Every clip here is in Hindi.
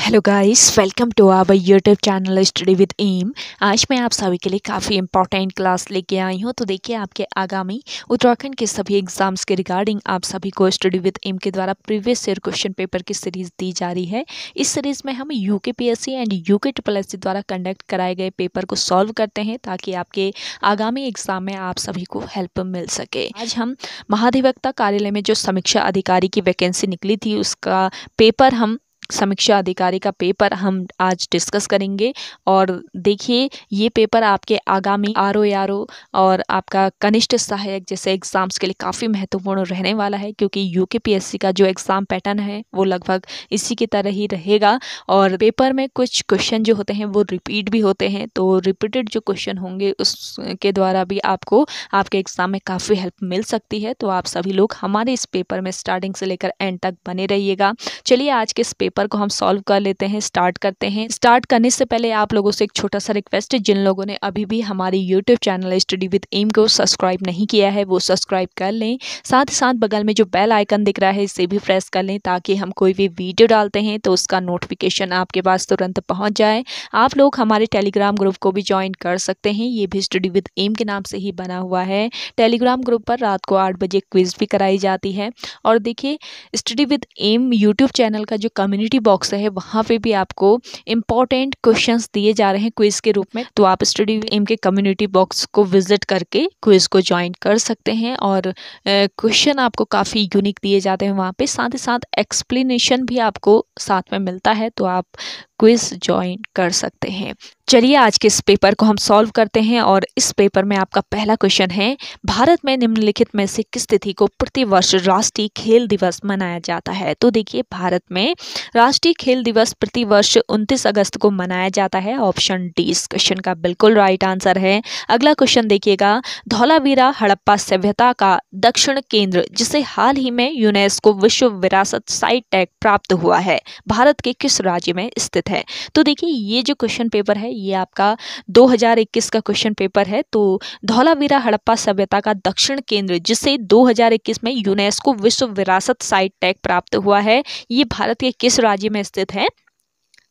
Hello guys, welcome to our YouTube channel study with M. आज मैं आप सभी के लिए काफ़ी इंपॉर्टेंट क्लास लेके आई हूँ। तो देखिए, आपके आगामी उत्तराखंड के सभी एग्जाम्स के रिगार्डिंग आप सभी को स्टडी विद एम के द्वारा प्रीवियस ईयर क्वेश्चन पेपर की सीरीज़ दी जा रही है। इस सीरीज़ में हम यूकेपीएससी एंड यूके द्वारा कंडक्ट कराए गए पेपर को सॉल्व करते हैं ताकि आपके आगामी एग्जाम में आप सभी को हेल्प मिल सके। आज हम महाधिवक्ता कार्यालय में जो समीक्षा अधिकारी की वैकेंसी निकली थी उसका पेपर समीक्षा अधिकारी का पेपर हम आज डिस्कस करेंगे। और देखिए, ये पेपर आपके आगामी आरओ और आपका कनिष्ठ सहायक जैसे एग्ज़ाम्स के लिए काफ़ी महत्वपूर्ण रहने वाला है, क्योंकि यूकेपीएससी का जो एग्ज़ाम पैटर्न है वो लगभग इसी की तरह ही रहेगा। और पेपर में कुछ क्वेश्चन जो होते हैं वो रिपीट भी होते हैं, तो रिपीटेड जो क्वेश्चन होंगे उसके द्वारा भी आपको आपके एग्ज़ाम में काफ़ी हेल्प मिल सकती है। तो आप सभी लोग हमारे इस पेपर में स्टार्टिंग से लेकर एंड तक बने रहिएगा। चलिए, आज के इस पेपर को हम सॉल्व कर लेते हैं, स्टार्ट करते हैं। स्टार्ट करने से पहले आप लोगों से एक छोटा सा रिक्वेस्ट है, जिन लोगों ने अभी भी हमारी YouTube channel study with M को सब्सक्राइब नहीं किया है वो सब्सक्राइब कर लें। साथ ही साथ बगल में जो बेल आइकन दिख रहा है इसे भी प्रेस कर लें, ताकि हम कोई भी वीडियो डालते हैं तो उसका नोटिफिकेशन आपके पास तुरंत पहुंच जाए। आप लोग हमारे टेलीग्राम ग्रुप को भी ज्वाइन कर सकते हैं, ये भी स्टडी विद एम के नाम से ही बना हुआ है। टेलीग्राम ग्रुप पर रात को 8 बजे क्विज भी कराई जाती है। और देखिए, study with M YouTube channel का जो कम्युनिटी बॉक्स है वहाँ पे भी आपको इम्पॉर्टेंट क्वेश्चंस दिए जा रहे हैं क्विज के रूप में। तो आप स्टडी विद एम के कम्युनिटी बॉक्स को विजिट करके क्विज को ज्वाइन कर सकते हैं। और क्वेश्चन आपको काफ़ी यूनिक दिए जाते हैं वहाँ पे, साथ ही साथ एक्सप्लेनेशन भी आपको साथ में मिलता है, तो आप क्विज ज्वाइन कर सकते हैं। चलिए, आज के इस पेपर को हम सॉल्व करते हैं। और इस पेपर में आपका पहला क्वेश्चन है, भारत में निम्नलिखित में से किस तिथि को प्रतिवर्ष राष्ट्रीय खेल दिवस मनाया जाता है? तो देखिए, भारत में राष्ट्रीय खेल दिवस प्रतिवर्ष 29 अगस्त को मनाया जाता है। ऑप्शन डी इस क्वेश्चन का बिल्कुल राइट आंसर है। अगला क्वेश्चन देखिएगा, धौलावीरा हड़प्पा सभ्यता का दक्षिण केंद्र जिसे हाल ही में यूनेस्को विश्व विरासत साइट टैग प्राप्त हुआ है, भारत के किस राज्य में स्थित है? तो देखिए, ये जो क्वेश्चन पेपर है ये आपका 2021 का क्वेश्चन पेपर है। तो धौलावीरा हड़प्पा सभ्यता का दक्षिण केंद्र जिसे 2021 में यूनेस्को विश्व विरासत साइट टैग प्राप्त हुआ है, ये भारत के किस राज्य में स्थित है?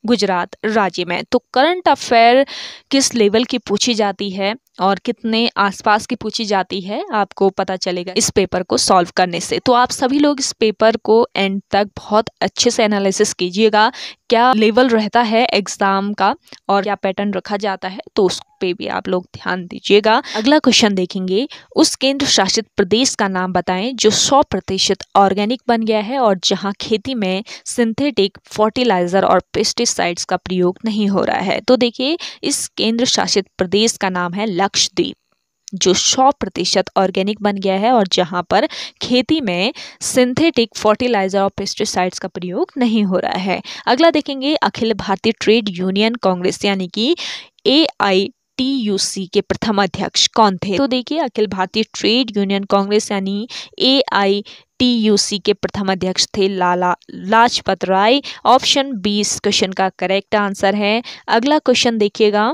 गुजरात राज्य में। तो करंट अफेयर किस लेवल की पूछी जाती है और कितने आसपास की पूछी जाती है, आपको पता चलेगा इस पेपर को सॉल्व करने से। तो आप सभी लोग इस पेपर को एंड तक बहुत अच्छे से एनालिसिस कीजिएगा, क्या लेवल रहता है एग्जाम का और क्या पैटर्न रखा जाता है, तो उस पे भी आप लोग ध्यान दीजिएगा। अगला क्वेश्चन देखेंगे, उस केंद्र शासित प्रदेश का नाम बताएं जो 100% ऑर्गेनिक बन गया है और जहां खेती में सिंथेटिक फर्टिलाइजर और पेस्टिसाइड्स का प्रयोग नहीं हो रहा है। तो देखिए, इस केंद्र शासित प्रदेश का नाम है लक्षद्वीप, जो 100% ऑर्गेनिक बन गया है और जहां पर खेती में सिंथेटिक फर्टिलाइजर और पेस्टिसाइड्स का प्रयोग नहीं हो रहा है। अगला देखेंगे, अखिल भारतीय ट्रेड यूनियन कांग्रेस यानी कि AITUC के प्रथम अध्यक्ष कौन थे? तो देखिए, अखिल भारतीय ट्रेड यूनियन कांग्रेस यानी AITUC के प्रथम अध्यक्ष थे लाला लाजपत राय। ऑप्शन बी इस क्वेश्चन का करेक्ट आंसर है। अगला क्वेश्चन देखिएगा,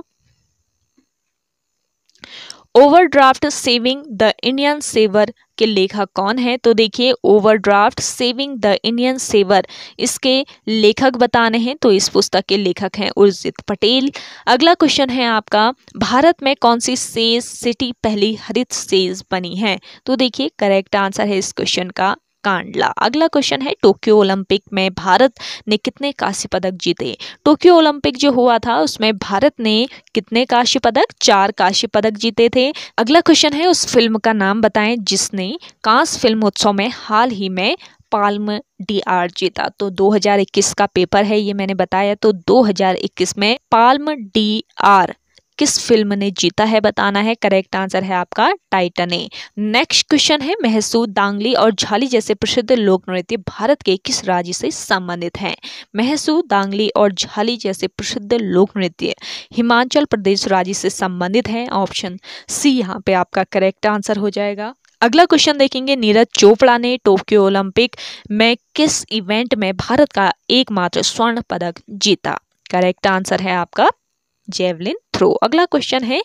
overdraft saving the Indian saver के लेखक कौन है? तो देखिए, overdraft saving the Indian saver इसके लेखक बताने हैं, तो इस पुस्तक के लेखक हैं उर्जित पटेल। अगला क्वेश्चन है आपका, भारत में कौन सी सेज सिटी पहली हरित सेज बनी है? तो देखिए, करेक्ट आंसर है इस क्वेश्चन का कांडला। अगला क्वेश्चन है, टोक्यो ओलंपिक में भारत ने कितने कांस्य पदक जीते? टोक्यो ओलंपिक जो हुआ था उसमें भारत ने कितने कांस्य पदक? 4 कांस्य पदक जीते थे। अगला क्वेश्चन है, उस फिल्म का नाम बताएं जिसने कांस फिल्म उत्सव में हाल ही में पाल्म डीआर जीता। तो 2021 का पेपर है ये, मैंने बताया। तो 2021 में पाल्म डीआर किस फिल्म ने जीता है बताना है। करेक्ट आंसर है आपका टाइटैनिक। नेक्स्ट क्वेश्चन है, महसूद, दांगली और झाली जैसे प्रसिद्ध लोक नृत्य भारत के किस राज्य से संबंधित हैं? महसूद, दांगली और झाली जैसे प्रसिद्ध लोक नृत्य हिमाचल प्रदेश राज्य से संबंधित हैं। ऑप्शन सी यहाँ पे आपका करेक्ट आंसर हो जाएगा। अगला क्वेश्चन देखेंगे, नीरज चोपड़ा ने टोक्यो ओलंपिक में किस इवेंट में भारत का एकमात्र स्वर्ण पदक जीता? करेक्ट आंसर है आपका जेवलिन थ्रो। अगला क्वेश्चन है,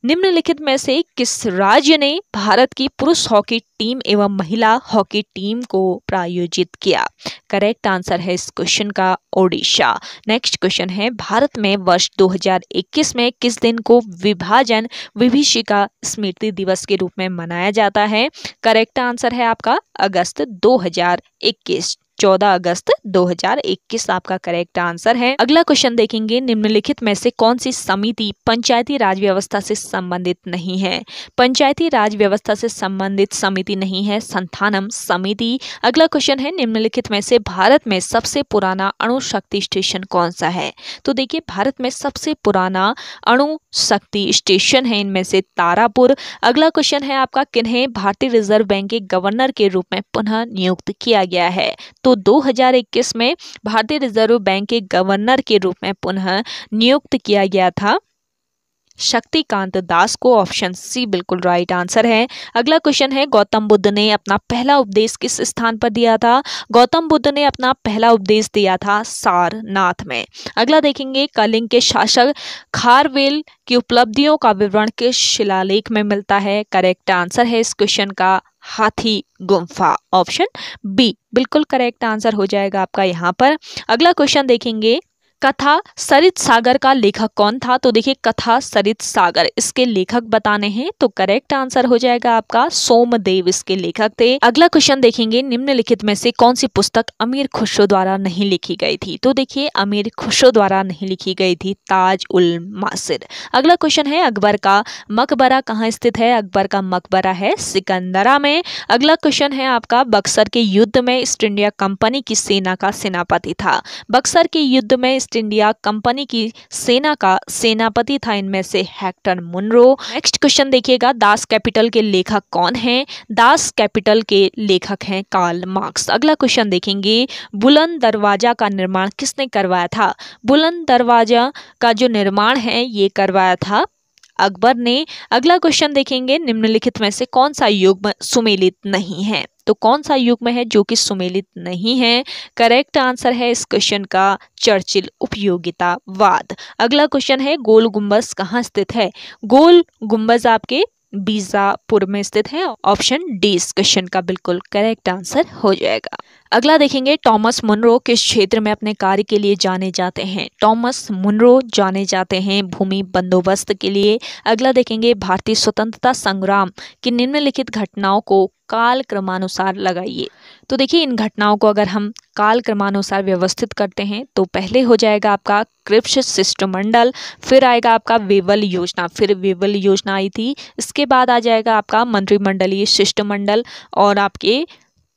निम्नलिखित में से किस राज्य ने भारत की पुरुष हॉकी टीम एवं महिला हॉकी टीम को प्रायोजित किया? करेक्ट आंसर है इस क्वेश्चन का ओडिशा। नेक्स्ट क्वेश्चन है, भारत में वर्ष 2021 में किस दिन को विभाजन विभीषिका स्मृति दिवस के रूप में मनाया जाता है? करेक्ट आंसर है आपका अगस्त 2021। 14 अगस्त 2021 आपका करेक्ट आंसर है। अगला क्वेश्चन देखेंगे, निम्नलिखित में से कौन सी समिति पंचायती राज व्यवस्था से संबंधित नहीं है? पंचायती राज व्यवस्था से संबंधित समिति नहीं है संथानम समिति। अगला क्वेश्चन है, निम्नलिखित में से भारत में सबसे पुराना अणु शक्ति स्टेशन कौन सा है? तो देखिए, भारत में सबसे पुराना अणु शक्ति स्टेशन है इनमें से तारापुर। अगला क्वेश्चन है आपका, किन्हें भारतीय रिजर्व बैंक के गवर्नर के रूप में पुनः नियुक्त किया गया है? तो 2021 में भारतीय रिजर्व बैंक के गवर्नर के रूप में पुनः नियुक्त किया गया था शक्तिकांत दास को। ऑप्शन सी बिल्कुल राइट आंसर है। अगला क्वेश्चन है, गौतम बुद्ध ने अपना पहला उपदेश किस स्थान पर दिया था? गौतम बुद्ध ने अपना पहला उपदेश दिया था सारनाथ में। अगला देखेंगे, कलिंग के शासक खारवेल की उपलब्धियों का विवरण किस शिलालेख में मिलता है? करेक्ट आंसर है इस क्वेश्चन का हाथी गुम्फा। ऑप्शन बी बिल्कुल करेक्ट आंसर हो जाएगा आपका यहाँ पर। अगला क्वेश्चन देखेंगे, कथा सरित सागर का लेखक कौन था? तो देखिए, कथा सरित सागर इसके लेखक बताने हैं, तो करेक्ट आंसर हो जाएगा आपका सोमदेव इसके लेखक थे। अगला क्वेश्चन देखेंगे, निम्नलिखित में से कौन सी पुस्तक अमीर खुसरो द्वारा नहीं लिखी गई थी? तो देखिए, अमीर खुसरो द्वारा नहीं लिखी गई थी ताज उल मासिर। अगला क्वेश्चन है, अकबर का मकबरा कहाँ स्थित है? अकबर का मकबरा है सिकंदरा में। अगला क्वेश्चन है आपका, बक्सर के युद्ध में ईस्ट इंडिया कंपनी की सेना का सेनापति था? बक्सर के युद्ध में ईस्ट इंडिया कंपनी की सेना का सेनापति था इनमें से हेक्टर मुनरो। नेक्स्ट क्वेश्चन देखिएगा, दास कैपिटल के लेखक कौन हैं? दास कैपिटल के लेखक हैं कार्ल मार्क्स। अगला क्वेश्चन देखेंगे, बुलंद दरवाजा का निर्माण किसने करवाया था? बुलंद दरवाजा का जो निर्माण है ये करवाया था अकबर ने। अगला क्वेश्चन देखेंगे, निम्नलिखित में से कौन सा युग्म सुमेलित नहीं है? तो कौन सा युग्म है जो कि सुमेलित नहीं है? करेक्ट आंसर है इस क्वेश्चन का चर्चिल उपयोगितावाद। अगला क्वेश्चन है, गोल गुंबज कहाँ स्थित है? गोल गुंबज आपके बीजापुर में स्थित है। ऑप्शन डी इस क्वेश्चन का बिल्कुल करेक्ट आंसर हो जाएगा। अगला देखेंगे, टॉमस मुनरो किस क्षेत्र में अपने कार्य के लिए जाने जाते हैं? टॉमस मुनरो जाने जाते हैं भूमि बंदोबस्त के लिए। अगला देखेंगे, भारतीय स्वतंत्रता संग्राम की निम्नलिखित घटनाओं को काल क्रमानुसार लगाइए। तो देखिए, इन घटनाओं को अगर हम काल क्रमानुसार व्यवस्थित करते हैं तो पहले हो जाएगा आपका क्रिप्स शिष्टमंडल, फिर आएगा आपका वेवल योजना, फिर वेवल योजना आई थी, इसके बाद आ जाएगा आपका मंत्रिमंडलीय शिष्टमंडल, और आपके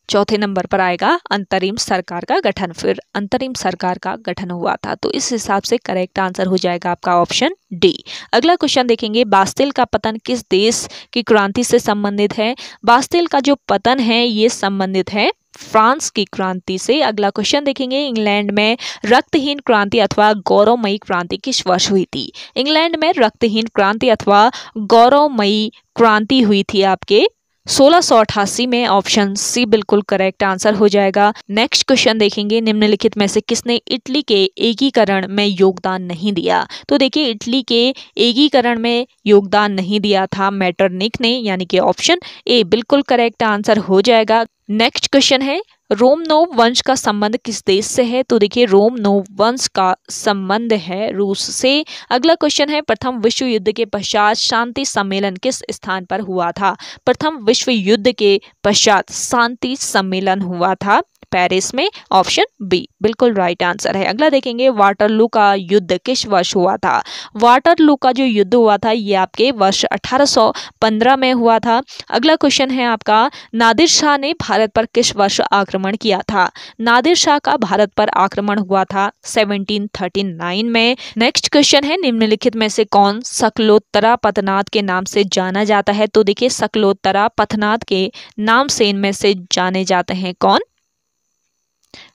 चौथे नंबर पर आएगा अंतरिम सरकार का गठन, फिर अंतरिम सरकार का गठन हुआ था। तो इस हिसाब से करेक्ट आंसर हो जाएगा आपका ऑप्शन डी। अगला क्वेश्चन देखेंगे, बास्तिल का पतन किस देश की क्रांति से संबंधित है? बास्तिल का जो पतन है ये संबंधित है फ्रांस की क्रांति से। अगला क्वेश्चन देखेंगे, इंग्लैंड में रक्तहीन क्रांति अथवा गौरवमयी क्रांति किस वर्ष हुई थी? इंग्लैंड में रक्तहीन क्रांति अथवा गौरवमयी क्रांति हुई थी आपके 1688 में। ऑप्शन सी बिल्कुल करेक्ट आंसर हो जाएगा। नेक्स्ट क्वेश्चन देखेंगे, निम्नलिखित में से किसने इटली के एकीकरण में योगदान नहीं दिया? तो देखिए, इटली के एकीकरण में योगदान नहीं दिया था मेटरनिख ने, यानी कि ऑप्शन ए बिल्कुल करेक्ट आंसर हो जाएगा। नेक्स्ट क्वेश्चन है, रोमनोव वंश का संबंध किस देश से है? तो देखिए, रोमनोव वंश का संबंध है रूस से। अगला क्वेश्चन है, प्रथम विश्व युद्ध के पश्चात शांति सम्मेलन किस स्थान पर हुआ था? प्रथम विश्व युद्ध के पश्चात शांति सम्मेलन हुआ था पेरिस में। ऑप्शन बी बिल्कुल राइट आंसर है। अगला देखेंगे, वाटरलू का युद्ध किस वर्ष हुआ था? वाटरलू का जो युद्ध हुआ था ये आपके वर्ष 1815 में हुआ था। अगला क्वेश्चन है आपका, नादिर शाह ने भारत पर किस वर्ष आक्रमण किया था? नादिर शाह का भारत पर आक्रमण हुआ था 1739 में। नेक्स्ट क्वेश्चन है, निम्नलिखित में से कौन सकलोत्तरा पथनाथ के नाम से जाना जाता है? तो देखिए, सकलोत्तरा पथनाथ के नाम से इनमें से जाने जाते हैं कौन?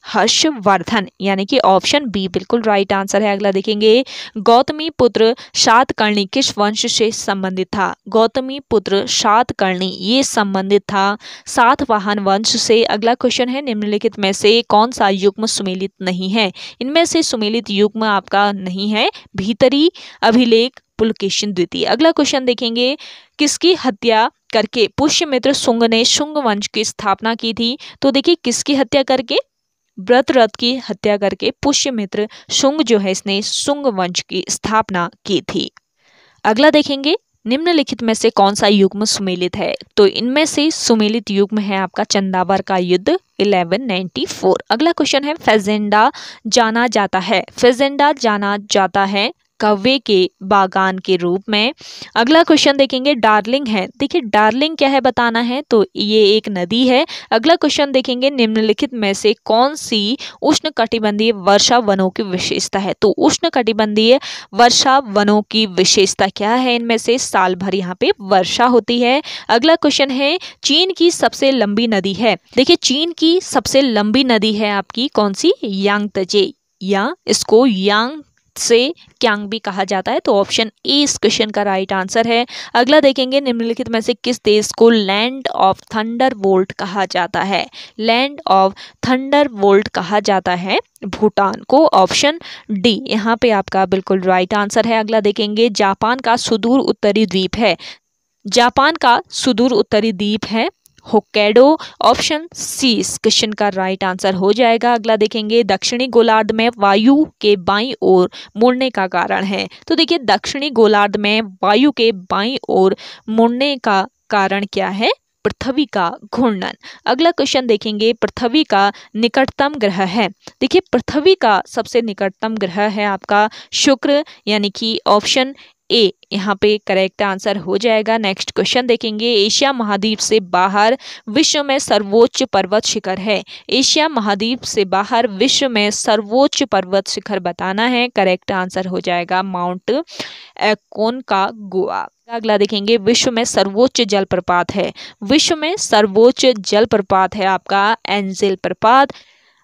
हर्षवर्धन, यानी कि ऑप्शन बी बिल्कुल राइट आंसर है। अगला देखेंगे, गौतमी पुत्र सातकर्णी किस वंश से संबंधित था? गौतमी पुत्र सातकर्णी ये संबंधित था सातवाहन वंश से। अगला क्वेश्चन है, निम्नलिखित में से कौन सा युग्म सुमेलित नहीं है? इनमें से सुमेलित युग्म आपका नहीं है भीतरी अभिलेख, पुलकेशिन द्वितीय। अगला क्वेश्चन देखेंगे, किसकी हत्या करके पुष्यमित्र शुंग ने शुंग वंश की स्थापना की थी? तो देखिए किसकी हत्या करके, व्रतरथ की हत्या करके पुष्यमित्र शुंग जो है इसने शुंग वंश की स्थापना की थी। अगला देखेंगे, निम्नलिखित में से कौन सा युग्म सुमेलित है? तो इनमें से सुमेलित युग्म है आपका चंदावर का युद्ध 1194। अगला क्वेश्चन है, फेजेंडा जाना जाता है, फेजेंडा जाना जाता है कौवे के बागान के रूप में। अगला क्वेश्चन देखेंगे, डार्लिंग है, देखिए डार्लिंग क्या है बताना है, तो ये एक नदी है। अगला क्वेश्चन देखेंगे, निम्नलिखित में से कौन सी उष्णकटिबंधीय वर्षा वनों की विशेषता है? तो उष्णकटिबंधीय वर्षा वनों की विशेषता क्या है? इनमें से साल भर यहाँ पे वर्षा होती है। अगला क्वेश्चन है, चीन की सबसे लंबी नदी है, देखिए चीन की सबसे लंबी नदी है आपकी कौन सी? यांगत्जे, या इसको यांग से क्यांग भी कहा जाता है, तो ऑप्शन ए इस क्वेश्चन का राइट आंसर है। अगला देखेंगे, निम्नलिखित में से किस देश को लैंड ऑफ थंडरबोल्ट कहा जाता है? लैंड ऑफ थंडरबोल्ट कहा जाता है भूटान को, ऑप्शन डी यहाँ पे आपका बिल्कुल राइट आंसर है। अगला देखेंगे, जापान का सुदूर उत्तरी द्वीप है, जापान का सुदूर उत्तरी द्वीप है होक्काइडो, ऑप्शन सी इस क्वेश्चन का राइट आंसर हो जाएगा। अगला देखेंगे, दक्षिणी गोलार्ध में वायु के बाईं ओर मुड़ने का कारण है। तो देखिए दक्षिणी गोलार्ध में वायु के बाईं ओर मुड़ने का कारण क्या है? पृथ्वी का घूर्णन। अगला क्वेश्चन देखेंगे, पृथ्वी का निकटतम ग्रह है, देखिए पृथ्वी का सबसे निकटतम ग्रह है आपका शुक्र, यानी कि ऑप्शन ए यहाँ पे करेक्ट आंसर हो जाएगा। नेक्स्ट क्वेश्चन देखेंगे, एशिया महाद्वीप से बाहर विश्व में सर्वोच्च पर्वत शिखर है, एशिया महाद्वीप से बाहर विश्व में सर्वोच्च पर्वत शिखर बताना है, करेक्ट आंसर हो जाएगा माउंट एकोनकागुआ। अगला देखेंगे, विश्व में सर्वोच्च जलप्रपात है, विश्व में सर्वोच्च जलप्रपात है आपका एंजेल प्रपात।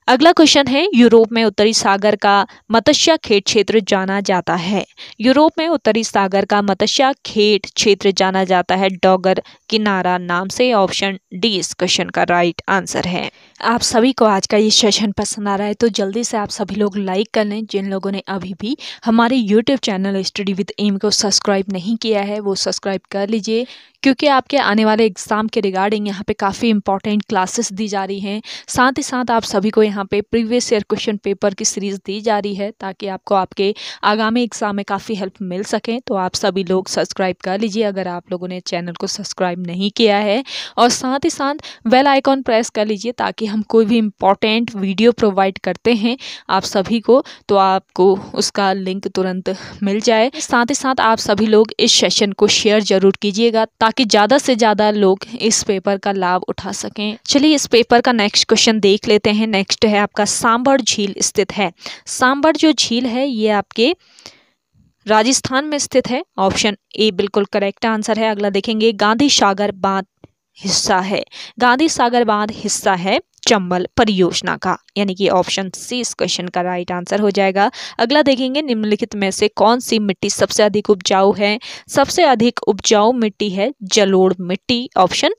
अगला क्वेश्चन है, यूरोप में उत्तरी सागर का मत्स्य खेत क्षेत्र जाना जाता है, यूरोप में उत्तरी सागर का मत्स्य खेत क्षेत्र जाना जाता है डॉगर किनारा नाम से, ऑप्शन डी इस क्वेश्चन का राइट आंसर है। आप सभी को आज का ये सेशन पसंद आ रहा है तो जल्दी से आप सभी लोग लाइक कर लें। जिन लोगों ने अभी भी हमारे YouTube channel study with M को सब्सक्राइब नहीं किया है वो सब्सक्राइब कर लीजिए, क्योंकि आपके आने वाले एग्जाम के रिगार्डिंग यहाँ पे काफ़ी इंपॉर्टेंट क्लासेस दी जा रही हैं। साथ ही साथ आप सभी को यहाँ पे प्रीवियस ईयर क्वेश्चन पेपर की सीरीज़ दी जा रही है ताकि आपको आपके आगामी एग्जाम में काफ़ी हेल्प मिल सके। तो आप सभी लोग सब्सक्राइब कर लीजिए अगर आप लोगों ने चैनल को सब्सक्राइब नहीं किया है, और साथ ही साथ बेल आइकॉन प्रेस कर लीजिए ताकि हम कोई भी इम्पॉर्टेंट वीडियो प्रोवाइड करते हैं आप सभी को तो आपको उसका लिंक तुरंत मिल जाए। साथ ही साथ आप सभी लोग इस सेशन को शेयर जरूर कीजिएगा ताकि ज़्यादा से ज़्यादा लोग इस पेपर का लाभ उठा सकें। चलिए इस पेपर का नेक्स्ट क्वेश्चन देख लेते हैं। नेक्स्ट है आपका, सांभर झील स्थित है, सांभर जो झील है ये आपके राजस्थान में स्थित है, ऑप्शन ए बिल्कुल करेक्ट आंसर है। अगला देखेंगे, गांधी सागर बांध हिस्सा है, गांधी सागर बांध हिस्सा है चंबल परियोजना का, यानी कि ऑप्शन सी इस क्वेश्चन का राइट आंसर हो जाएगा। अगला देखेंगे, निम्नलिखित में से कौन सी मिट्टी सबसे अधिक उपजाऊ है? सबसे अधिक उपजाऊ मिट्टी है जलोढ़ मिट्टी, ऑप्शन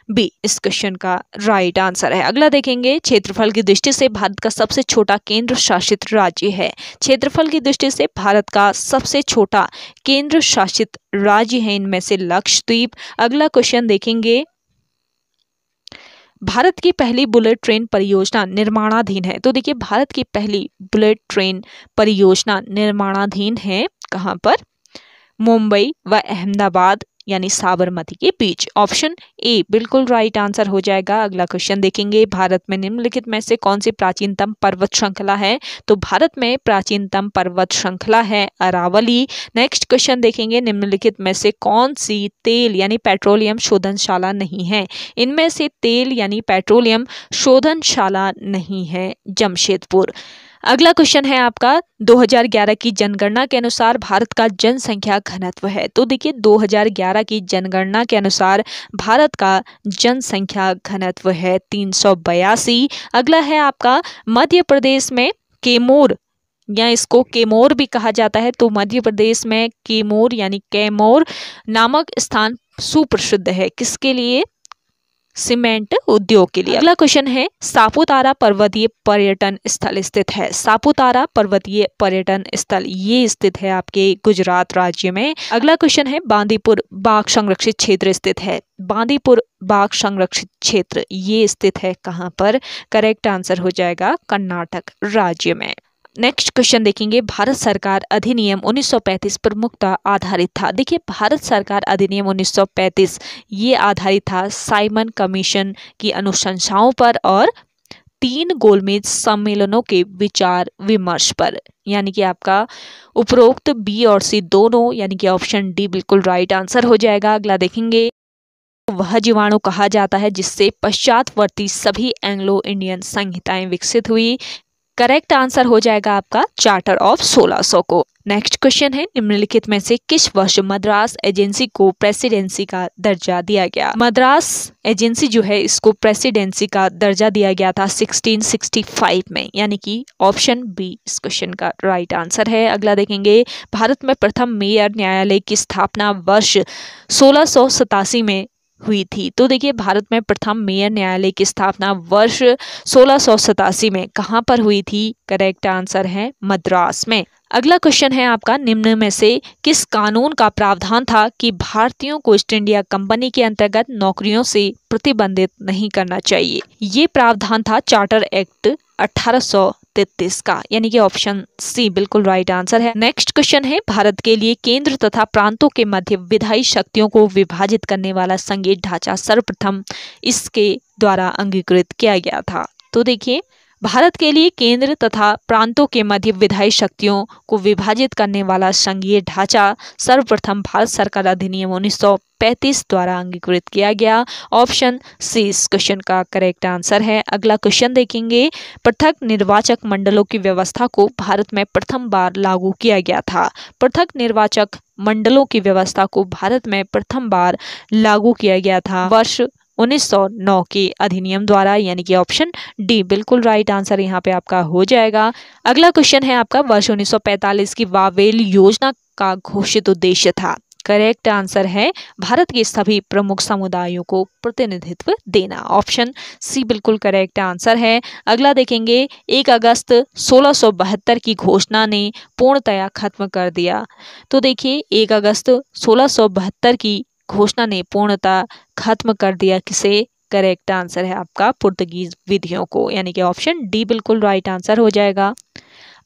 बी इस क्वेश्चन का राइट आंसर है। अगला देखेंगे, क्षेत्रफल की दृष्टि से भारत का सबसे छोटा केंद्र शासित राज्य है, क्षेत्रफल की दृष्टि से भारत का सबसे छोटा केंद्र शासित राज्य है इनमें से लक्षद्वीप। अगला क्वेश्चन देखेंगे, भारत की पहली बुलेट ट्रेन परियोजना निर्माणाधीन है, तो देखिए भारत की पहली बुलेट ट्रेन परियोजना निर्माणाधीन है कहाँ पर? मुंबई व अहमदाबाद यानी साबरमती के बीच, ऑप्शन ए बिल्कुल राइट आंसर हो जाएगा। अगला क्वेश्चन देखेंगे, भारत में निम्नलिखित में से कौन सी प्राचीनतम पर्वत श्रृंखला है? तो भारत में प्राचीनतम पर्वत श्रृंखला है अरावली। नेक्स्ट क्वेश्चन देखेंगे, निम्नलिखित में से कौन सी तेल यानी पेट्रोलियम शोधनशाला नहीं है? इनमें से तेल यानी पेट्रोलियम शोधनशाला नहीं है जमशेदपुर। अगला क्वेश्चन है आपका, 2011 की जनगणना के अनुसार भारत का जनसंख्या घनत्व है, तो देखिए 2011 की जनगणना के अनुसार भारत का जनसंख्या घनत्व है 382। अगला है आपका, मध्य प्रदेश में कैमूर या इसको कैमोर भी कहा जाता है, तो मध्य प्रदेश में कैमूर यानी कैमोर नामक स्थान सुप्रसिद्ध है, किसके लिए? सीमेंट उद्योग के लिए। अगला क्वेश्चन है, सापुतारा पर्वतीय पर्यटन स्थल स्थित है। सापुतारा पर्वतीय पर्यटन स्थल ये स्थित है आपके गुजरात राज्य में। अगला क्वेश्चन है, बांदीपुर बाघ संरक्षित क्षेत्र स्थित है। बांदीपुर बाघ संरक्षित क्षेत्र ये स्थित है कहाँ पर? करेक्ट आंसर हो जाएगा कर्नाटक राज्य में। नेक्स्ट क्वेश्चन देखेंगे, भारत सरकार अधिनियम 1935 प्रमुखता आधारित था। देखिए, भारत सरकार अधिनियम 1935 ये आधारित था साइमन कमीशन की अनुशंसाओं पर और 3 गोलमेज सम्मेलनों के विचार विमर्श पर। यानी कि आपका उपरोक्त बी और सी दोनों, यानी कि ऑप्शन डी बिल्कुल राइट आंसर हो जाएगा। अगला देखेंगे, वह जीवाणु कहा जाता है जिससे पश्चातवर्ती सभी एंग्लो इंडियन संहिताएं विकसित हुई। करेक्ट आंसर हो जाएगा आपका चार्टर ऑफ 1600 को। नेक्स्ट क्वेश्चन है, निम्नलिखित में से किस वर्ष मद्रास एजेंसी को प्रेसिडेंसी का दर्जा दिया गया? मद्रास एजेंसी जो है इसको प्रेसिडेंसी का दर्जा दिया गया था 1665 में, यानी कि ऑप्शन बी इस क्वेश्चन का राइट आंसर है। अगला देखेंगे, भारत में प्रथम मेयर न्यायालय की स्थापना वर्ष 1687 में हुई थी। तो देखिए, भारत में प्रथम मेयर न्यायालय की स्थापना वर्ष 1687 में कहाँ पर हुई थी? करेक्ट आंसर है मद्रास में। अगला क्वेश्चन है आपका, निम्न में से किस कानून का प्रावधान था कि भारतीयों को ईस्ट इंडिया कंपनी के अंतर्गत नौकरियों से प्रतिबंधित नहीं करना चाहिए? ये प्रावधान था चार्टर एक्ट 1833 का, यानी कि ऑप्शन सी बिल्कुल राइट आंसर है। नेक्स्ट क्वेश्चन है, भारत के लिए केंद्र तथा प्रांतों के मध्य विधायी शक्तियों को विभाजित करने वाला संघीय ढांचा सर्वप्रथम इसके द्वारा अंगीकृत किया गया था। तो देखिए, भारत के लिए केंद्र तथा प्रांतों के मध्य विधायी शक्तियों को विभाजित करने वाला संघीय ढांचा सर्वप्रथम भारत सरकार अधिनियम 1935 द्वारा अंगीकृत किया गया। ऑप्शन सी इस क्वेश्चन का करेक्ट आंसर है। अगला क्वेश्चन देखेंगे, पृथक निर्वाचक मंडलों की व्यवस्था को भारत में प्रथम बार लागू किया गया था। पृथक निर्वाचक मंडलों की व्यवस्था को भारत में प्रथम बार लागू किया गया था वर्ष 1909 के अधिनियम द्वारा, यानी कि ऑप्शन डी बिल्कुल राइट आंसर यहाँ पे आपका हो जाएगा। अगला क्वेश्चन है आपका, वर्ष 1945 की वावेल योजना का घोषित उद्देश्य था। करेक्ट आंसर है भारत के सभी प्रमुख समुदायों को प्रतिनिधित्व देना। ऑप्शन सी बिल्कुल करेक्ट आंसर है। अगला देखेंगे, 1 अगस्त 1672 की घोषणा ने पूर्णतया खत्म कर दिया। तो देखिए, 1 अगस्त 1672 की घोषणा ने पूर्णतः खत्म कर दिया किसे? करेक्ट आंसर है आपका पुर्तगीज विधियों को, यानी कि ऑप्शन डी बिल्कुल राइट आंसर हो जाएगा।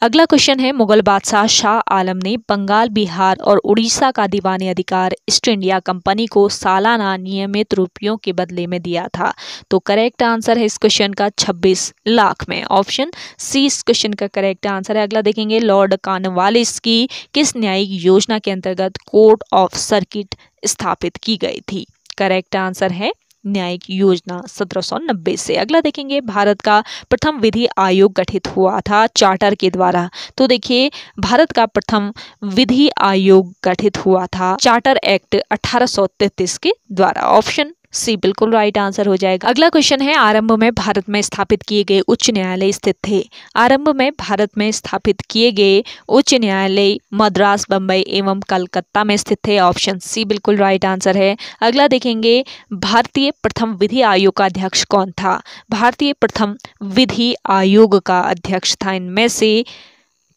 अगला क्वेश्चन है, मुगल बादशाह शाह आलम ने बंगाल, बिहार और उड़ीसा का दीवानी अधिकार ईस्ट इंडिया कंपनी को सालाना नियमित रुपयों के बदले में दिया था। तो करेक्ट आंसर है इस क्वेश्चन का 26 लाख में। ऑप्शन सी इस क्वेश्चन का करेक्ट आंसर है। अगला देखेंगे, लॉर्ड कॉर्नवालिस की किस न्यायिक योजना के अंतर्गत कोर्ट ऑफ सर्किट स्थापित की गई थी? करेक्ट आंसर है न्यायिक योजना 1790 से। अगला देखेंगे, भारत का प्रथम विधि आयोग गठित हुआ था चार्टर के द्वारा। तो देखिए, भारत का प्रथम विधि आयोग गठित हुआ था चार्टर एक्ट 1833 के द्वारा। ऑप्शन सी बिल्कुल राइट आंसर हो जाएगा। अगला क्वेश्चन है, आरंभ में भारत में स्थापित किए गए उच्च न्यायालय स्थित थे। आरंभ में भारत में स्थापित किए गए उच्च न्यायालय मद्रास, बम्बई एवं कलकत्ता में स्थित थे। ऑप्शन सी बिल्कुल राइट आंसर है। अगला देखेंगे, भारतीय प्रथम विधि आयोग का अध्यक्ष कौन था? भारतीय प्रथम विधि आयोग का अध्यक्ष था इनमें से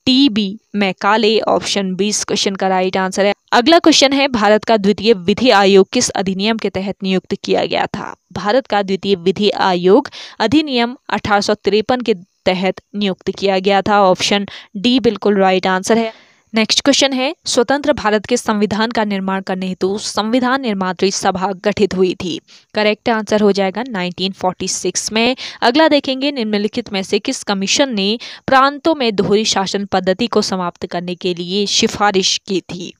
टी.बी. मैकाले। ऑप्शन बी इस क्वेश्चन का राइट आंसर है। अगला क्वेश्चन है, भारत का द्वितीय विधि आयोग किस अधिनियम के तहत नियुक्त किया गया था? भारत का द्वितीय विधि आयोग अधिनियम 1853 के तहत नियुक्त किया गया था। ऑप्शन डी बिल्कुल राइट आंसर है। नेक्स्ट क्वेश्चन है, स्वतंत्र भारत के संविधान का निर्माण करने हेतु संविधान निर्मात्री सभा गठित हुई थी। करेक्ट आंसर हो जाएगा 1946 में। अगला देखेंगे, निम्नलिखित में से किस कमीशन ने प्रांतों में दोहरी शासन पद्धति को समाप्त करने के लिए सिफारिश की थी?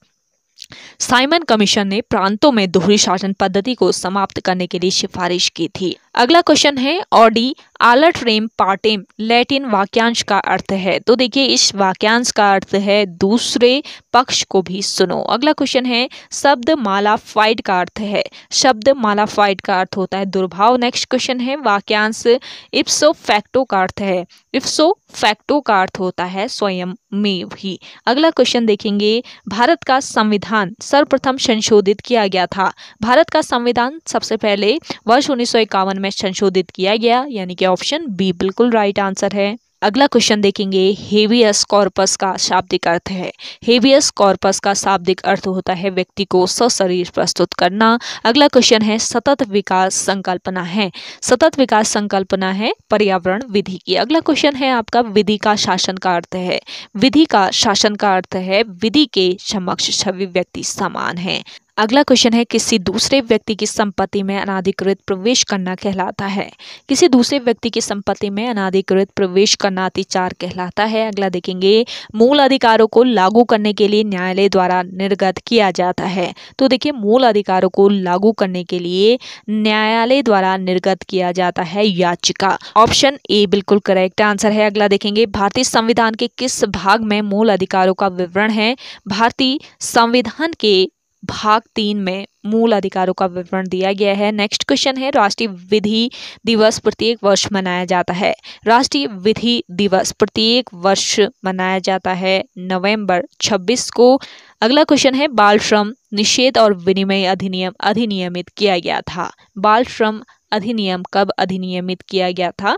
साइमन कमीशन ने प्रांतों में दोहरी शासन पद्धति को समाप्त करने के लिए सिफारिश की थी। अगला क्वेश्चन है ऑडी आलट्रेम पार्टेम लैटिन वाक्यांश का अर्थ है। तो देखिए इस वाक्यांश का अर्थ है दूसरे पक्ष को भी सुनो। अगला क्वेश्चन है शब्द माला फाइड का अर्थ है। शब्द माला फाइड का अर्थ होता है दुर्भाव। नेक्स्ट क्वेश्चन है वाक्यांश इप्सो फैक्टो का अर्थ है। इप्सो फैक्टो का अर्थ होता है स्वयं में ही। अगला क्वेश्चन देखेंगे भारत का संविधान सर्वप्रथम संशोधित किया गया था। भारत का संविधान सबसे पहले वर्ष 1951 में संशोधित किया गया, यानी कि ऑप्शन बी बिल्कुल राइट आंसर है। अगला क्वेश्चन देखेंगे हेबियस कॉर्पस का शाब्दिक अर्थ है। हेबियस कॉर्पस का शाब्दिक अर्थ होता है व्यक्ति को सशरीर प्रस्तुत करना। अगला क्वेश्चन है सतत विकास संकल्पना है। सतत विकास संकल्पना है पर्यावरण विधि की। अगला क्वेश्चन है आपका विधि का शासन का अर्थ है। विधि का शासन का अर्थ है विधि के समक्ष सभी व्यक्ति समान है। अगला क्वेश्चन है किसी दूसरे व्यक्ति की संपत्ति में अनाधिकृत प्रवेश करना कहलाता है। किसी दूसरे व्यक्ति की संपत्ति में अनाधिकृत प्रवेश करना अतिचार कहलाता है। अगला देखेंगे मूल अधिकारों को लागू करने के लिए न्यायालय द्वारा निर्गत किया जाता है। तो देखिए मूल अधिकारों को लागू करने के लिए न्यायालय द्वारा निर्गत किया जाता है याचिका। ऑप्शन ए बिल्कुल करेक्ट आंसर है। अगला देखेंगे भारतीय संविधान के किस भाग में मूल अधिकारों का विवरण है। भारतीय संविधान के भाग 3 में मूल अधिकारों का विवरण दिया गया है। नेक्स्ट क्वेश्चन है राष्ट्रीय विधि दिवस प्रत्येक वर्ष मनाया जाता है। राष्ट्रीय विधि दिवस प्रत्येक वर्ष मनाया जाता है नवंबर 26 को। अगला क्वेश्चन है बाल श्रम निषेध और विनिमय अधिनियम अधिनियमित किया गया था। बाल श्रम अधिनियम कब अधिनियमित किया गया था?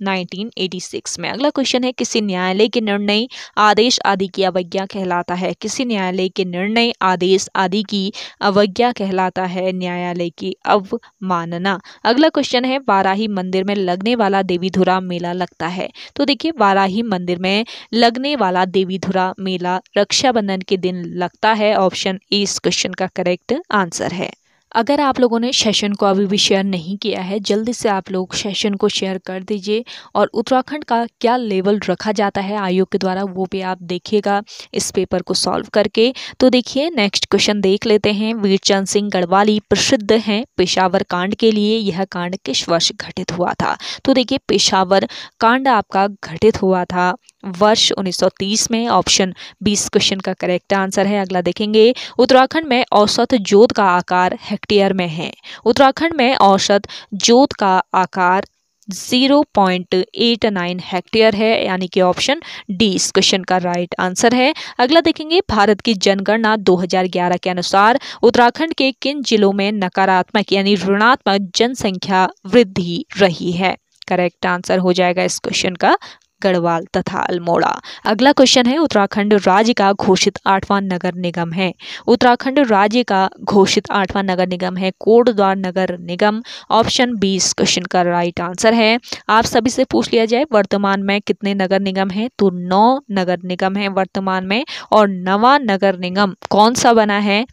1986 में। अगला क्वेश्चन है किसी न्यायालय के निर्णय आदेश आदि की अवज्ञा कहलाता है। किसी न्यायालय के निर्णय आदेश आदि की अवज्ञा कहलाता है न्यायालय की अवमानना। अगला क्वेश्चन है वाराही मंदिर में लगने वाला देवीधुरा मेला लगता है। तो देखिए वाराही मंदिर में लगने वाला देवीधुरा मेला रक्षाबंधन के दिन लगता है। ऑप्शन ए इस क्वेश्चन का करेक्ट आंसर है। अगर आप लोगों ने सेशन को अभी भी शेयर नहीं किया है, जल्दी से आप लोग सेशन को शेयर कर दीजिए। और उत्तराखंड का क्या लेवल रखा जाता है आयोग के द्वारा वो भी आप देखिएगा इस पेपर को सॉल्व करके। तो देखिए नेक्स्ट क्वेश्चन देख लेते हैं। वीरचंद सिंह गढ़वाली प्रसिद्ध हैं पेशावर कांड के लिए। यह कांड किस वर्ष घटित हुआ था? तो देखिए पेशावर कांड आपका घटित हुआ था वर्ष 1930 में। ऑप्शन 20 क्वेश्चन का करेक्ट आंसर है। अगला देखेंगे उत्तराखंड में औसत जोत का आकार हेक्टेयर में है। उत्तराखंड में औसत जोत का आकार 0.89 हेक्टेयर है, यानी कि ऑप्शन डी इस क्वेश्चन का राइट आंसर है। अगला देखेंगे भारत की जनगणना 2011 के अनुसार उत्तराखंड के किन जिलों में नकारात्मक यानी ऋणात्मक जनसंख्या वृद्धि रही है? करेक्ट आंसर हो जाएगा इस क्वेश्चन का गढ़वाल तथा अल्मोड़ा। अगला क्वेश्चन है उत्तराखंड राज्य का घोषित 8वां नगर निगम है। उत्तराखंड राज्य का घोषित 8वां नगर निगम है कोटद्वार नगर निगम। ऑप्शन बी इस क्वेश्चन का राइट आंसर है। आप सभी से पूछ लिया जाए वर्तमान में कितने नगर निगम हैं, तो 9 नगर निगम हैं वर्तमान में। और 9वां नगर निगम कौन सा बना है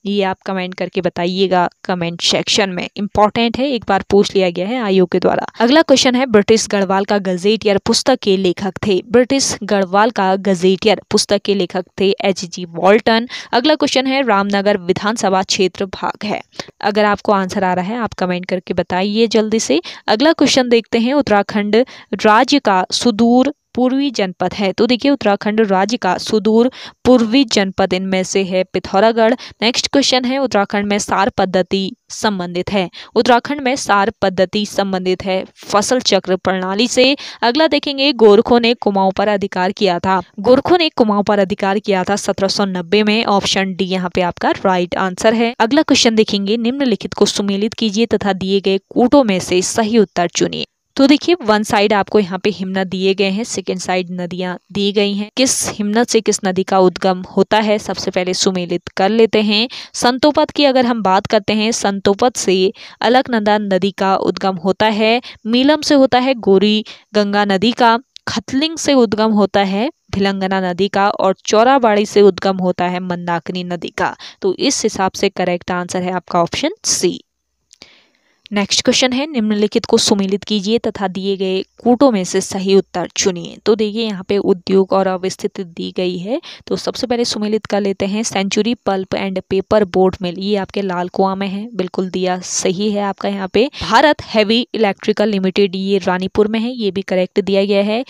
ये आप कमेंट करके बताइएगा कमेंट सेक्शन में। इंपॉर्टेंट है, एक बार पूछ लिया गया है आयोग के द्वारा। अगला क्वेश्चन है ब्रिटिश गढ़वाल का गजेटियर पुस्तक के लेखक थे। ब्रिटिश गढ़वाल का गजेटियर पुस्तक के लेखक थे H.G. वॉल्टन। अगला क्वेश्चन है रामनगर विधानसभा क्षेत्र भाग है। अगर आपको आंसर आ रहा है आप कमेंट करके बताइए जल्दी से। अगला क्वेश्चन देखते हैं उत्तराखंड राज्य का सुदूर पूर्वी जनपद है। तो देखिए उत्तराखंड राज्य का सुदूर पूर्वी जनपद इनमें से है पिथौरागढ़। नेक्स्ट क्वेश्चन है उत्तराखंड में सार पद्धति संबंधित है। उत्तराखंड में सार पद्धति संबंधित है फसल चक्र प्रणाली से। अगला देखेंगे गोरखों ने कुमाऊं पर अधिकार किया था। गोरखों ने कुमाऊं पर अधिकार किया था 1790 में। ऑप्शन डी यहाँ पे आपका राइट आंसर है। अगला क्वेश्चन देखेंगे निम्नलिखित को सुमेलित कीजिए तथा दिए गए कूटों में से सही उत्तर चुनिए। तो देखिए वन साइड आपको यहाँ पे हिमनद दिए गए हैं, सेकेंड साइड नदियां दी गई हैं। किस हिमनद से किस नदी का उद्गम होता है सबसे पहले सुमेलित कर लेते हैं। संतोपद की अगर हम बात करते हैं, संतोपद से अलकनंदा नदी का उद्गम होता है। मीलम से होता है गौरी गंगा नदी का। खतलिंग से उद्गम होता है भिलंगना नदी का। और चौराबाड़ी से उद्गम होता है मंदाकिनी नदी का। तो इस हिसाब से करेक्ट आंसर है आपका ऑप्शन सी। नेक्स्ट क्वेश्चन है, निम्नलिखित को सुमेलित कीजिए तथा दिए गए कूटों में से सही उत्तर चुनिए। तो देखिए यहाँ पे उद्योग और अवस्थिति दी गई है, तो सबसे पहले सुमेलित कर लेते हैं। Century pulp and paper board mill, ये आपके लाल कुआं में है, बिल्कुल दिया सही है आपका यहाँ पे। भारत हैवी इलेक्ट्रिकल लिमिटेड, ये रानीपुर में है, ये भी करेक्ट दिया गया है।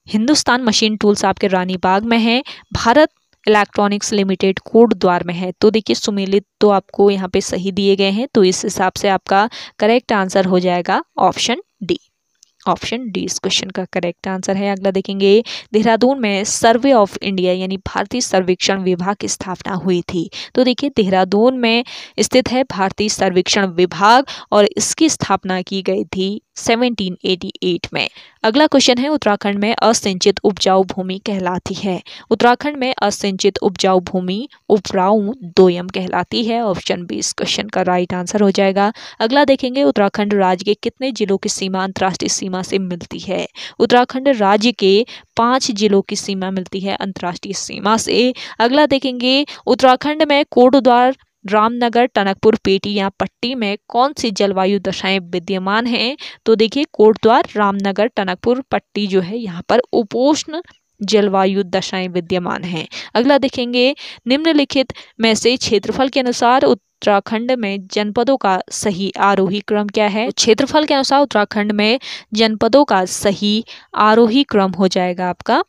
हिंदुस्तान मशीन टूल्स आपके रानी बाग में है। भारत इलेक्ट्रॉनिक्स लिमिटेड कोटद्वार में है। तो देखिए सुमेलित तो आपको यहाँ पे सही दिए गए हैं, तो इस हिसाब से आपका करेक्ट आंसर हो जाएगा ऑप्शन डी। ऑप्शन डी इस क्वेश्चन का करेक्ट आंसर है। अगला देखेंगे, देहरादून में सर्वे ऑफ इंडिया यानी भारतीय सर्वेक्षण विभाग की स्थापना हुई थी। तो देखिए देहरादून में स्थित है भारतीय सर्वेक्षण विभाग और इसकी स्थापना की गई थी 1788 में। अगला क्वेश्चन है, उत्तराखंड में असिंचित उपजाऊ भूमि कहलाती है। उत्तराखंड में असिंचित उपजाऊ भूमि उपराऊ दोयम कहलाती है। ऑप्शन बी इस क्वेश्चन का राइट आंसर हो जाएगा। अगला देखेंगे, उत्तराखंड राज्य के कितने जिलों की सीमा अंतर्राष्ट्रीय सीमा से मिलती है। उत्तराखंड राज्य के 5 जिलों की सीमा मिलती है अंतर्राष्ट्रीय सीमा से। अगला देखेंगे, उत्तराखंड में कोटद्वार, रामनगर, टनकपुर, पेटी या पट्टी में कौन सी जलवायु दशाएं विद्यमान हैं। तो देखिए कोटद्वार, रामनगर, टनकपुर, पट्टी जो है यहाँ पर उपोष्ण जलवायु दशाएं विद्यमान हैं। अगला देखेंगे, निम्नलिखित में से क्षेत्रफल के अनुसार उत्तराखंड में जनपदों का सही आरोही क्रम क्या है। क्षेत्रफल के अनुसार उत्तराखंड में जनपदों का सही आरोही क्रम हो जाएगा आपका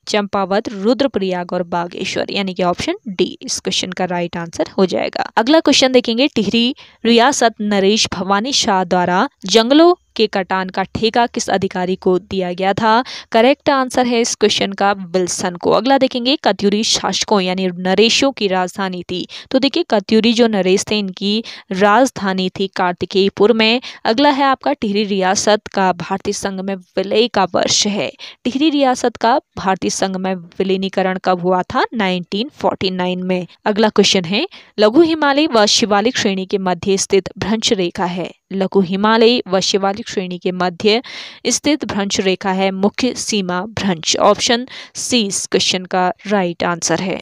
चंपावत, रुद्रप्रयाग और बागेश्वर, यानी कि ऑप्शन डी इस क्वेश्चन का राइट आंसर हो जाएगा। अगला क्वेश्चन देखेंगे, टिहरी रियासत नरेश भवानी शाह द्वारा जंगलों के कटान का ठेका किस अधिकारी को दिया गया था। करेक्ट आंसर है इस क्वेश्चन का विल्सन को। अगला देखेंगे, कत्यूरी शासकों यानी नरेशों की राजधानी थी। तो देखिए कत्यूरी जो नरेश थे इनकी राजधानी थी कार्तिकेयपुर में। अगला है आपका, टिहरी रियासत का भारतीय संघ में विलय का वर्ष है। टिहरी रियासत का भारतीय संघ में विलीनीकरण कब हुआ था, 1949 में। अगला क्वेश्चन है, लघु हिमालय व शिवालिक श्रेणी के मध्य स्थित भ्रंश रेखा है। लघु हिमालय व शिवालिक श्रेणी के मध्य स्थित भ्रंश रेखा है मुख्य सीमा भ्रंश। ऑप्शन सी इस क्वेश्चन का राइट आंसर है।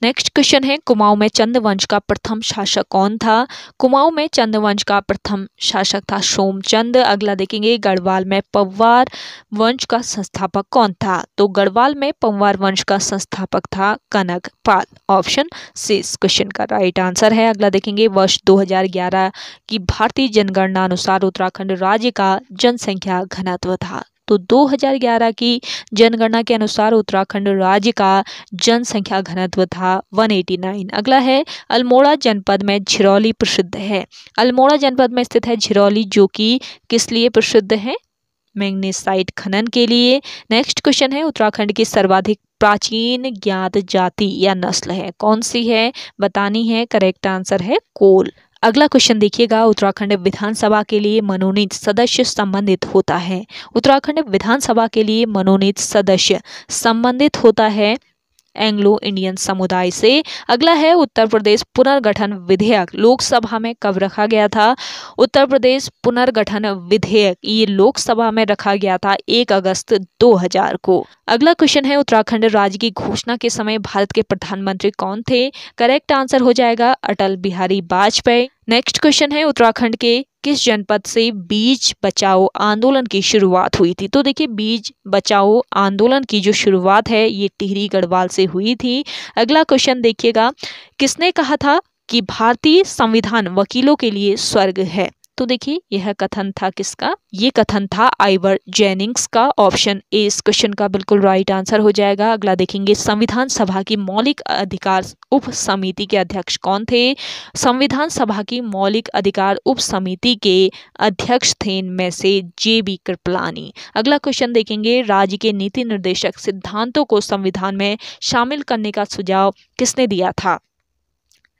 नेक्स्ट क्वेश्चन है, कुमाऊं में चंद्रवंश का प्रथम शासक कौन था। कुमाऊं में चंद्रवंश का प्रथम शासक था सोमचंद। अगला देखेंगे, गढ़वाल में पंवार वंश का संस्थापक कौन था। तो गढ़वाल में पंवार वंश का संस्थापक था कनकपाल। ऑप्शन सी इस क्वेश्चन का राइट आंसर है। अगला देखेंगे, वर्ष 2011 की भारतीय जनगणना अनुसार उत्तराखंड राज्य का जनसंख्या घनत्व था। तो 2011 की जनगणना के अनुसार उत्तराखंड राज्य का जनसंख्या घनत्व था 189। अगला है, अल्मोड़ा जनपद में झिरौली प्रसिद्ध है। अल्मोड़ा जनपद में स्थित है झिरौली, जो कि किस लिए प्रसिद्ध है, मैग्नेसाइट खनन के लिए। नेक्स्ट क्वेश्चन है, उत्तराखंड की सर्वाधिक प्राचीन ज्ञात जाति या नस्ल है, कौन सी है बतानी है। करेक्ट आंसर है कोल। अगला क्वेश्चन देखिएगा, उत्तराखंड विधानसभा के लिए मनोनीत सदस्य संबंधित होता है। उत्तराखंड विधानसभा के लिए मनोनीत सदस्य संबंधित होता है एंग्लो इंडियन समुदाय से। अगला है, उत्तर प्रदेश पुनर्गठन विधेयक लोकसभा में कब रखा गया था। उत्तर प्रदेश पुनर्गठन विधेयक ये लोकसभा में रखा गया था 1 अगस्त 2000 को। अगला क्वेश्चन है, उत्तराखंड राज्य की घोषणा के समय भारत के प्रधानमंत्री कौन थे। करेक्ट आंसर हो जाएगा अटल बिहारी वाजपेयी। नेक्स्ट क्वेश्चन है, उत्तराखंड के किस जनपद से बीज बचाओ आंदोलन की शुरुआत हुई थी। तो देखिए बीज बचाओ आंदोलन की जो शुरुआत है ये टिहरी गढ़वाल से हुई थी। अगला क्वेश्चन देखिएगा, किसने कहा था कि भारतीय संविधान वकीलों के लिए स्वर्ग है। तो देखिए यह कथन था किसका, ये कथन था आइवर जेनिंग्स का। ऑप्शन ए इस क्वेश्चन का बिल्कुल राइट आंसर हो जाएगा। अगला देखेंगे, संविधान सभा की मौलिक अधिकार उप समिति के अध्यक्ष कौन थे। संविधान सभा की मौलिक अधिकार उप समिति के अध्यक्ष थे इनमें से JB कृपलानी। अगला क्वेश्चन देखेंगे, राज्य के नीति निर्देशक सिद्धांतों को संविधान में शामिल करने का सुझाव किसने दिया था।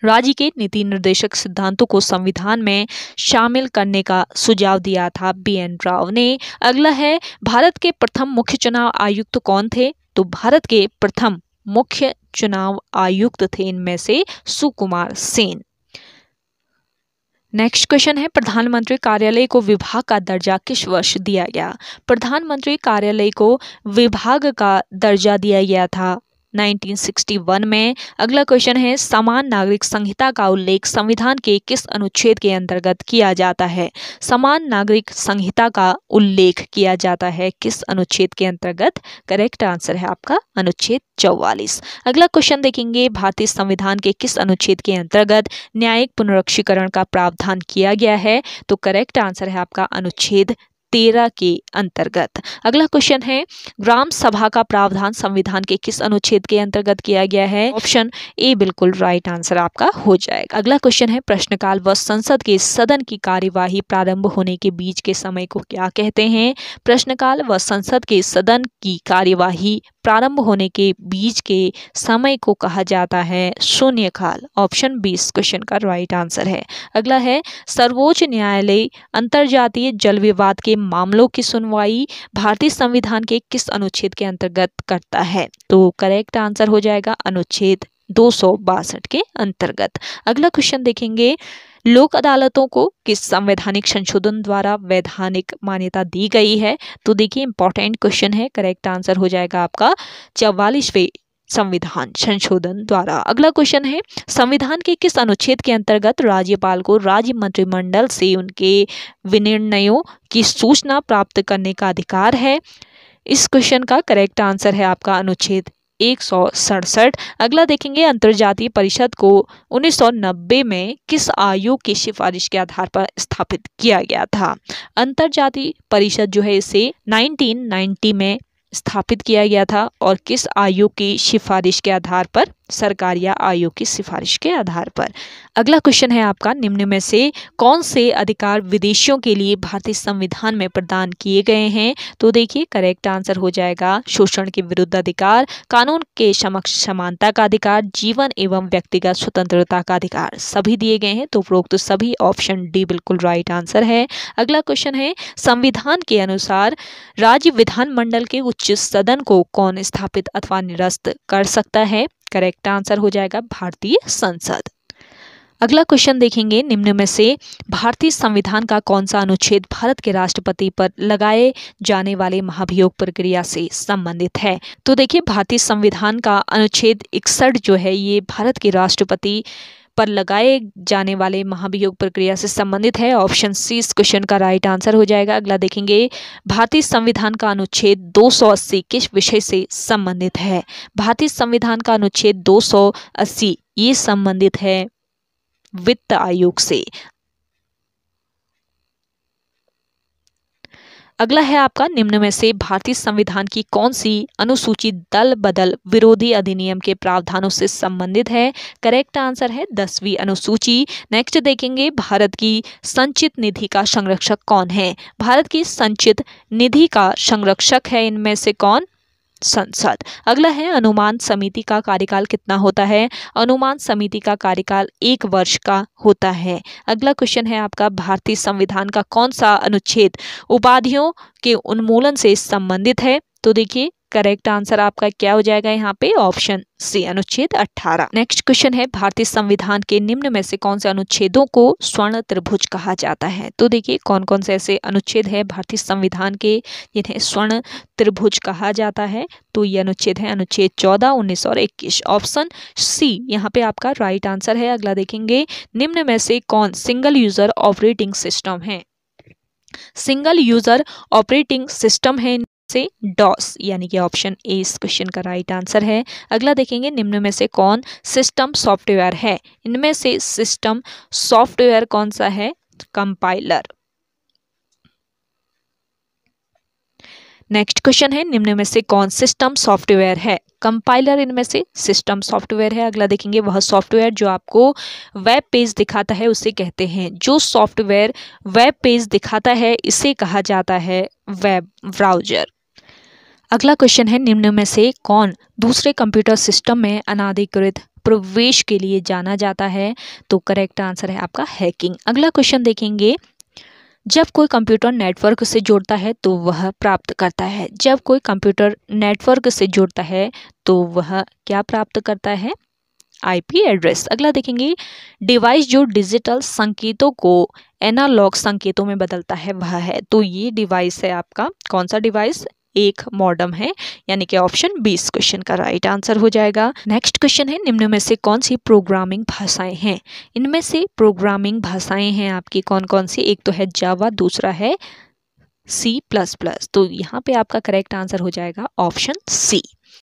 राज्य के नीति निर्देशक सिद्धांतों को संविधान में शामिल करने का सुझाव दिया था BN राव ने। अगला है, भारत के प्रथम मुख्य चुनाव आयुक्त कौन थे। तो भारत के प्रथम मुख्य चुनाव आयुक्त थे इनमें से सुकुमार सेन। नेक्स्ट क्वेश्चन है, प्रधानमंत्री कार्यालय को विभाग का दर्जा किस वर्ष दिया गया। प्रधानमंत्री कार्यालय को विभाग का दर्जा दिया गया था 1961 में। अगला क्वेश्चन है समान नागरिक संहिता का उल्लेख संविधान के किस अनुच्छेद के अंतर्गत किया जाता है? समान नागरिक संहिता का उल्लेख किया जाता है किस अनुच्छेद के अंतर्गत? करेक्ट आंसर है आपका अनुच्छेद 44। अगला क्वेश्चन देखेंगे भारतीय संविधान के किस अनुच्छेद के अंतर्गत न्यायिक पुनरीक्षीकरण का प्रावधान किया गया है? तो करेक्ट आंसर है आपका अनुच्छेद 13 के अंतर्गत। अगला क्वेश्चन है ग्राम सभा का प्रावधान संविधान के किस अनुच्छेद के अंतर्गत किया गया है? ऑप्शन ए बिल्कुल राइट आंसर आपका हो जाएगा। अगला क्वेश्चन है प्रश्नकाल व संसद के सदन की कार्यवाही प्रारंभ होने के बीच के समय को क्या कहते हैं? प्रश्नकाल व संसद के सदन की कार्यवाही प्रारंभ होने के बीच के समय को कहा जाता है शून्यकाल। ऑप्शन 20 क्वेश्चन का राइट आंसर है। अगला है सर्वोच्च न्यायालय अंतर्जातीय जल विवाद के मामलों की सुनवाई भारतीय संविधान के किस अनुच्छेद के अंतर्गत करता है? तो करेक्ट आंसर हो जाएगा अनुच्छेद 262 के अंतर्गत। अगला क्वेश्चन देखेंगे लोक अदालतों को किस संवैधानिक संशोधन द्वारा वैधानिक मान्यता दी गई है? तो देखिए इंपॉर्टेंट क्वेश्चन है, करेक्ट आंसर हो जाएगा आपका 44वें संविधान संशोधन द्वारा। अगला क्वेश्चन है संविधान के किस अनुच्छेद के अंतर्गत राज्यपाल को राज्य मंत्रिमंडल से उनके विनिर्णयों की सूचना प्राप्त करने का अधिकार है? इस क्वेश्चन का करेक्ट आंसर है आपका अनुच्छेद 167। अगला देखेंगे अंतर्जातीय परिषद को 1990 में किस आयोग की सिफारिश के आधार पर स्थापित किया गया था? अंतर्जातीय परिषद जो है इसे 1990 में स्थापित किया गया था और किस आयोग की सिफारिश के आधार पर? सरकार या आयोग की सिफारिश के आधार पर। अगला क्वेश्चन है आपका निम्न में से कौन से अधिकार विदेशियों के लिए भारतीय संविधान में प्रदान किए गए हैं? तो देखिए करेक्ट आंसर हो जाएगा शोषण के विरुद्ध अधिकार, कानून के समक्ष समानता का अधिकार, जीवन एवं व्यक्तिगत स्वतंत्रता का अधिकार सभी दिए गए हैं। तो उपरोक्त सभी ऑप्शन डी बिल्कुल राइट आंसर है। अगला क्वेश्चन है संविधान के अनुसार राज्य विधानमंडल के उच्च सदन को कौन स्थापित अथवा निरस्त कर सकता है? करेक्ट आंसर हो जाएगा भारतीय संसद। अगला क्वेश्चन देखेंगे निम्न में से भारतीय संविधान का कौन सा अनुच्छेद भारत के राष्ट्रपति पर लगाए जाने वाले महाभियोग प्रक्रिया से संबंधित है? तो देखिए भारतीय संविधान का अनुच्छेद 61 जो है ये भारत के राष्ट्रपति पर लगाए जाने वाले महाभियोग प्रक्रिया से संबंधित है। ऑप्शन सी इस क्वेश्चन का राइट आंसर हो जाएगा। अगला देखेंगे भारतीय संविधान का अनुच्छेद 280 किस विषय से संबंधित है? भारतीय संविधान का अनुच्छेद 280 ये संबंधित है वित्त आयोग से। अगला है आपका निम्न में से भारतीय संविधान की कौन सी अनुसूची दल बदल विरोधी अधिनियम के प्रावधानों से संबंधित है? करेक्ट आंसर है 10वीं अनुसूची। नेक्स्ट देखेंगे भारत की संचित निधि का संरक्षक कौन है? भारत की संचित निधि का संरक्षक है इनमें से कौन? संसद। अगला है अनुमान समिति का कार्यकाल कितना होता है? अनुमान समिति का कार्यकाल 1 वर्ष का होता है। अगला क्वेश्चन है आपका भारतीय संविधान का कौन सा अनुच्छेद उपाधियों के उन्मूलन से संबंधित है? तो देखिए करेक्ट आंसर आपका क्या हो जाएगा यहाँ पे? ऑप्शन सी अनुच्छेद 18। नेक्स्ट क्वेश्चन है भारतीय संविधान के निम्न में से कौन से अनुच्छेदों को स्वर्ण त्रिभुज कहा जाता है? तो देखिए कौन कौन से ऐसे अनुच्छेद है भारतीय संविधान के जिन्हें स्वर्ण त्रिभुज कहा जाता है? तो ये अनुच्छेद है अनुच्छेद 14, 19 और 21। ऑप्शन सी यहाँ पे आपका राइट आंसर है। अगला देखेंगे निम्न में से कौन सिंगल यूजर ऑपरेटिंग सिस्टम है? सिंगल यूजर ऑपरेटिंग सिस्टम है से डॉस यानी कि ऑप्शन ए इस क्वेश्चन का राइट आंसर है। अगला देखेंगे निम्न में से कौन सिस्टम सॉफ्टवेयर है? इनमें से सिस्टम सॉफ्टवेयर कौन सा है? कंपाइलर। नेक्स्ट क्वेश्चन है निम्न में से कौन सिस्टम सॉफ्टवेयर है? कंपाइलर इनमें से सिस्टम सॉफ्टवेयर है। अगला देखेंगे वह सॉफ्टवेयर जो आपको वेब पेज दिखाता है उसे कहते हैं। जो सॉफ्टवेयर वेब पेज दिखाता है इसे कहा जाता है वेब ब्राउजर। अगला क्वेश्चन है निम्न में से कौन दूसरे कंप्यूटर सिस्टम में अनाधिकृत प्रवेश के लिए जाना जाता है? तो करेक्ट आंसर है आपका हैकिंग। अगला क्वेश्चन देखेंगे जब कोई कंप्यूटर नेटवर्क से जुड़ता है तो वह प्राप्त करता है। जब कोई कंप्यूटर नेटवर्क से जुड़ता है तो वह क्या प्राप्त करता है? IP address. अगला देखेंगे डिवाइस जो डिजिटल संकेतों को एनालॉग संकेतों में बदलता है वह है। तो ये डिवाइस है आपका कौन सा डिवाइस? एक मॉडम है, यानी कि ऑप्शन 20 क्वेश्चन का राइट आंसर हो जाएगा। नेक्स्ट क्वेश्चन है, निम्न में से कौन सी प्रोग्रामिंग भाषाएं हैं? इनमें से प्रोग्रामिंग भाषाएं हैं आपकी कौन कौन सी? एक तो है जावा, दूसरा है C++। तो यहाँ पे आपका करेक्ट आंसर हो जाएगा ऑप्शन सी।